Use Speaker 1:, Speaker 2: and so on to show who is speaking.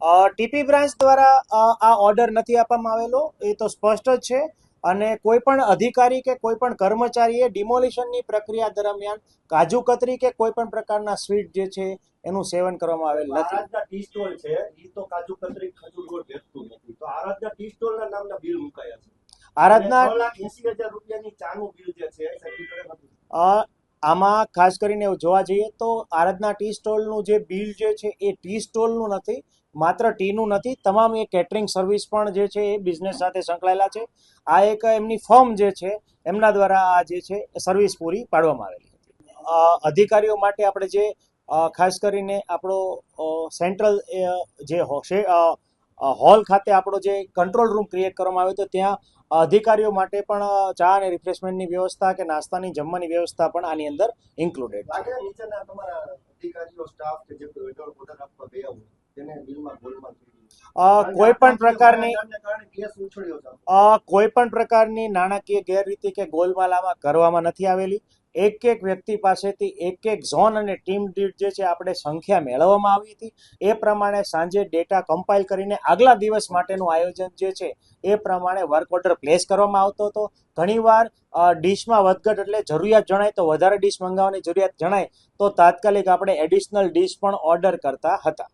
Speaker 1: TP branch દ્વારા આ order નથી આપવામાં આવેલો, એ તો સ્પષ્ટ જ છે. અને કોઈ પણ અધિકારી કે કોઈ પણ કર્મચારીએ ડિમોલિશનની પ્રક્રિયા દરમિયાન કાજુ કતરી કે કોઈ પણ પ્રકારના સ્વીટ જે છે એનું સેવન કરવામાં આવેલ નથી.
Speaker 2: આરાધના ટી સ્ટોલ છે, ઈ તો કાજુ કતરી ખજૂર ગોળ વેચતું નથી, તો આરાધના ટી સ્ટોલ ના નામના બિલ મુકાયા છે.
Speaker 1: આરાધના
Speaker 2: 6,80,000 રૂપિયાની ચાનું બિલ જે છે સર્ટિફિકેટ હતું.
Speaker 1: આમાં ખાસ કરીને જોવા જઈએ તો આરાધના ટી સ્ટોલનું જે બિલ જે છે એ ટી સ્ટોલનું નથી, માત્ર ટીનું નથી, તમામ એ કેટરિંગ સર્વિસ પણ જે છે એ બિઝનેસ સાથે સંકળાયેલા છે. આ એક એમની ફર્મ જે છે એમના દ્વારા આ જે છે સર્વિસ પૂરી પાડવામાં આવેલી હતી. અધિકારીઓ માટે આપણે જે ખાસ કરીને આપણો સેન્ટ્રલ જે હોલ ખાતે આપણો જે કંટ્રોલ રૂમ ક્રિએટ કરવામાં આવ્યો હતો, ત્યાં અધિકારીઓ માટે પણ ચા અને રિફ્રેશમેન્ટની વ્યવસ્થા કે નાસ્તાની જમવાની વ્યવસ્થા પણ આની અંદર ઇન્ક્લુડેડ છે.
Speaker 2: નીચેના તમારા અધિકારીઓ સ્ટાફ કે જે ઓર્ડર આપવા ગયા હોય તેને બિલમાં ગોલમાલ
Speaker 1: કોઈ પણ પ્રકારની નાણાકીય ગેરરીતિ કે ગોલમાલ આમાં કરવામાં નથી આવેલી. એક એક વ્યક્તિ પાસેથી એક એક ઝોન અને ટીમ દીઠ જે છે આપણે સંખ્યા મેળવવામાં આવી હતી. એ પ્રમાણે સાંજે ડેટા કમ્પાઇલ કરીને આગલા દિવસ માટેનું આયોજન જે છે એ પ્રમાણે વર્ક ઓર્ડર પ્લેસ કરવામાં આવતો હતો. ઘણીવાર ડીશમાં વધઘટ એટલે જરૂરિયાત જણાય તો વધારે ડીશ મંગાવવાની જરૂરિયાત જણાય તો તાત્કાલિક આપણે એડિશનલ ડીશ પણ ઓર્ડર કરતા હતા.